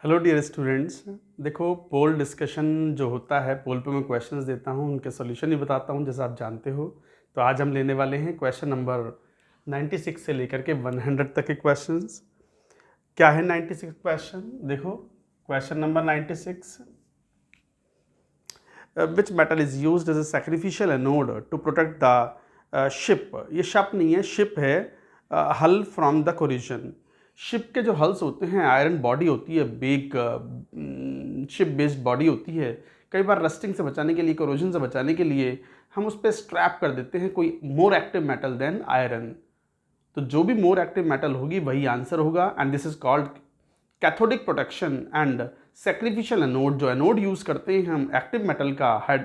Hello dear students. देखो, पोल discussion जो होता है, पोल पे मैं क्वेश्चंस देता हूँ, उनके सॉल्यूशन भी बताता हूँ जैसा आप जानते हो। तो आज हम लेने वाले हैं क्वेश्चन नंबर 96 से लेकर के 100 तक के क्वेश्चंस। क्या है 96 क्वेश्चन? देखो, question number 96, which metal is used as a sacrificial anode to protect the ship. ये शप नहीं है, शिप है, हल फ्रॉम द कोलिजन। शिप के जो हल्स होते हैं, आयरन बॉडी होती है, बिग शिप बेस्ड बॉडी होती है। कई बार रस्टिंग से बचाने के लिए, कोरोजन से बचाने के लिए हम उस पर स्ट्रैप कर देते हैं कोई more active metal than iron. तो जो भी मोर एक्टिव मेटल होगी वही आंसर होगा, and this is called cathodic protection and sacrificial anode. जो एनोड यूज करते हैं हम एक्टिव मेटल का,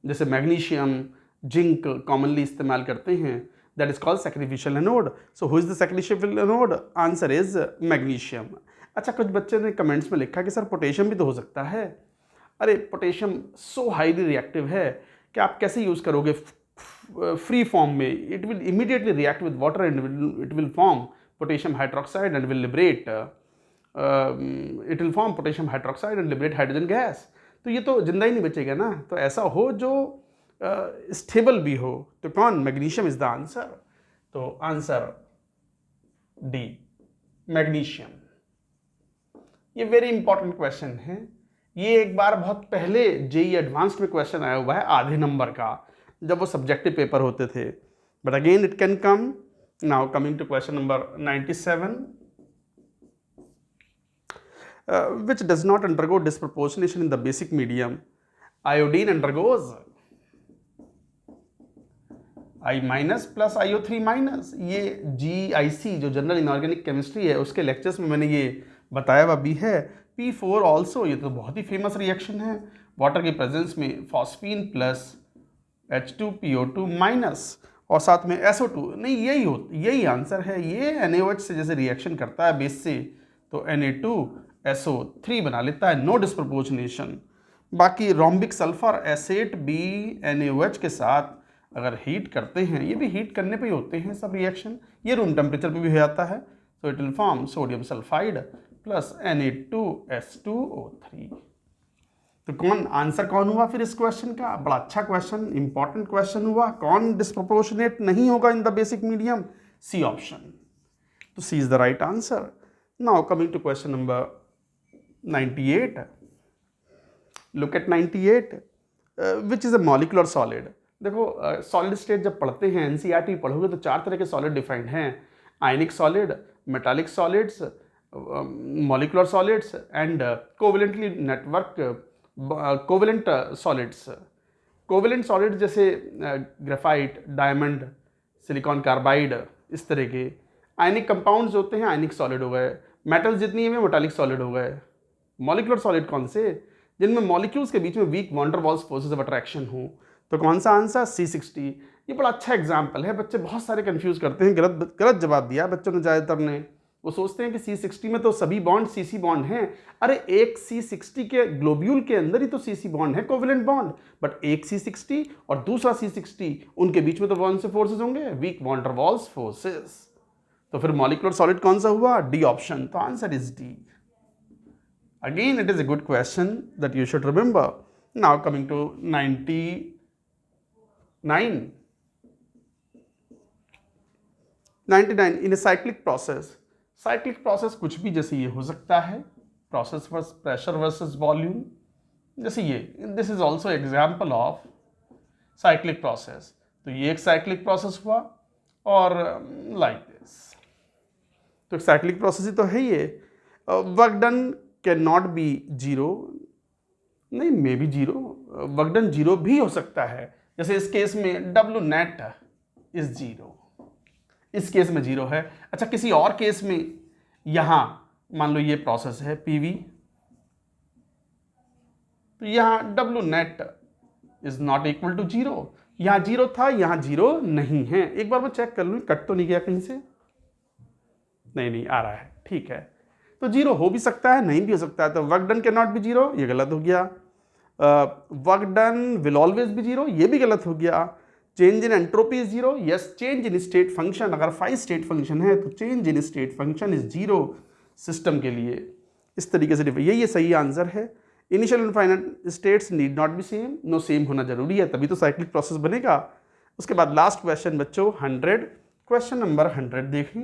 जैसे मैग्नीशियम, जिंक कॉमनली इस्तेमाल करते हैं, that is called sacrificial anode. So who is the sacrificial anode? Answer is magnesium. अच्छा, कुछ बच्चे ने कमेंट्स में लिखा कि सर पोटेशियम भी तो हो सकता है। अरे, पोटेशियम सो हाईली रिएक्टिव है कि आप कैसे यूज करोगे फ्री फॉर्म में? It will immediately react with water and it will form potassium hydroxide and will liberate it will form potassium hydroxide and liberate hydrogen gas. तो ये तो जिंदा ही नहीं बचेगा ना। तो ऐसा हो जो स्टेबल भी हो, तो कौन? Magnesium is the answer. तो आंसर डी, मैग्नीशियम। ये वेरी इंपॉर्टेंट क्वेश्चन है। ये एक बार बहुत पहले जेई एडवांस्ड में क्वेश्चन आया हुआ है, आधे नंबर का, जब वो सब्जेक्टिव पेपर होते थे। But again it can come. Now coming to question number 97, which does not undergo disproportionation in the basic medium. Iodine undergoes I minus plus IO3 minus. ये GIC जो जनरल इनऑर्गेनिक केमिस्ट्री है, उसके lectures में मैंने ये बताया हुआ भी है। P4 ऑल्सो, ये तो बहुत ही फेमस रिएक्शन है। वाटर के प्रेजेंस में फॉस्फीन प्लस H2PO2 माइनस और साथ में SO2। नहीं, यही आंसर है। ये NaOH से जैसे रिएक्शन करता है बेस से, तो Na2SO3 बना लेता है, नो डिस्प्रपोर्शनेशन। बाकी रोम्बिक सल्फर एसेट भी NaOH के साथ अगर हीट करते हैं, ये भी हीट करने पे ही होते हैं सब रिएक्शन, ये रूम टेम्परेचर पे भी हो जाता है। So it will form sodium sulphide plus Na2S2O3। तो कौन आंसर कौन हुआ फिर इस क्वेश्चन का? बड़ा अच्छा क्वेश्चन, इंपॉर्टेंट क्वेश्चन हुआ। कौन डिस्प्रोपोर्शनेट नहीं होगा in the basic medium? C option. तो C is the right answer. Now coming to question number 98, look at 98, which is a molecular solid. देखो, सॉलिड स्टेट जब पढ़ते हैं, एनसीईआरटी पढ़ोगे तो 4 तरह के सॉलिड डिफाइंड हैं: आयनिक solid, metallic solids, molecular solids and covalently network covalent solids. Covalent solid जैसे ग्रेफाइट, डायमंड, सिलिकॉन कार्बाइड, इस तरह के। आयनिक कंपाउंड्स होते हैं, आयनिक सॉलिड हो गए। मेटल्स जितनी है मेटालिक सॉलिड हो गए। मॉलिक्यूलर सॉलिड कौन से? जिनमें मॉलिक्यूल्स के बीच में weak van der Waals forces of attraction हो। तो कौन सा आंसर? C60। ये बड़ा अच्छा एग्जाम्पल है। बच्चे बहुत सारे कंफ्यूज करते हैं, गलत जवाब दिया बच्चों ने ज़्यादातर ने। वो सोचते हैं कि C60 में तो सभी बॉन्ड CC बॉन्ड हैं। अरे, एक C60 के ग्लोब्यूल के अंदर ही तो CC बॉन्ड है, कोवेलेंट बॉन्ड। बट एक C60 और दूसरा C60, उनके बीच में तो कौन से फोर्सेस होंगे? Weak van der Waals forces. तो फिर मॉलिक्यूलर सॉलिड कौन सा हुआ? D option. तो answer is D. Again, it is a good question that you should remember. Now coming to 99. 99 in a cyclic process. Cyclic process कुछ भी जैसे ये हो सकता है, process versus pressure versus volume, जैसे ये। This is also example of cyclic process. तो ये एक cyclic process हुआ और like this. तो cyclic process ही तो है ये। work done can not be zero. नहीं, may be zero, work done zero भी हो सकता है। जैसे इस केस में W नेट इज जीरो, इस केस में जीरो है। अच्छा, किसी और केस में, यहां मान लो ये प्रोसेस है PV, तो यहां W net is not equal to zero. यहां जीरो था, यहां जीरो नहीं है। एक बार मैं चेक कर लूं, कट तो नहीं गया कहीं से? नहीं आ रहा है, ठीक है। तो जीरो हो भी सकता है, नहीं भी हो सकता है। तो work done can not be zero, ये गलत हो गया। Work done will always be zero, ये भी गलत हो गया। Change in entropy is zero, yes. Change in state function, अगर 5 स्टेट फंक्शन है तो change in state function is zero system के लिए। इस तरीके से ये सही आंसर है। Initial and final states need not be same, no same होना जरूरी है, तभी तो साइक्लिक प्रोसेस बनेगा। उसके बाद लास्ट क्वेश्चन बच्चों 100, क्वेश्चन नंबर 100 देखें।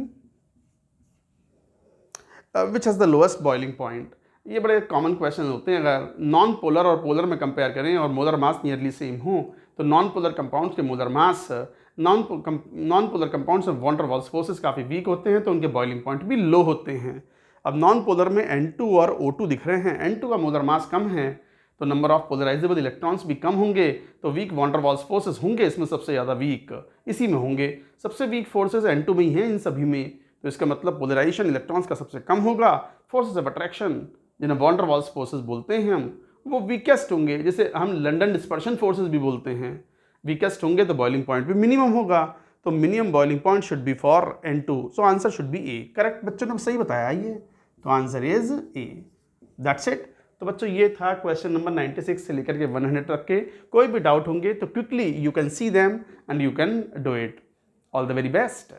Which has the lowest boiling point. ये बड़े कॉमन क्वेश्चन होते हैं। अगर नॉन पोलर और पोलर में कंपेयर करें और मोलर मास नियरली सेम हो तो नॉन पोलर कंपाउंड्स के molar mass non polar compounds में वॉन डर वाल्स फोर्सेस काफ़ी वीक होते हैं तो उनके बॉइलिंग पॉइंट भी लो होते हैं। अब नॉन पोलर में N2 और O2 दिख रहे हैं, N2 का मोलर मास कम है तो नंबर ऑफ पोलराइजेबल इलेक्ट्रॉन्स भी कम होंगे, तो weak van der Waals forces होंगे इसमें सबसे ज़्यादा वीक इसी में होंगे। सबसे वीक फोर्सेस N2 में ही हैं इन सभी में, तो इसका मतलब पोलराइजेशन इलेक्ट्रॉन्स का सबसे कम होगा। फोर्सेस ऑफ अट्रैक्शन जिन्हें वॉन डर वाल्स फोर्सेस बोलते हैं हम, वो वीकेस्ट होंगे, जैसे हम लंदन डिस्पर्शन फोर्सेस भी बोलते हैं, वीकेस्ट होंगे तो बॉइलिंग पॉइंट भी मिनिमम होगा, तो minimum boiling point should be for N2, so answer should be A. Correct बच्चों ने सही बताया ये, तो answer is a. That's it. तो बच्चों ये था क्वेश्चन नंबर 96 से लेकर के 100 तक के। कोई भी डाउट होंगे तो quickly you can see them and you can do it. All the very best.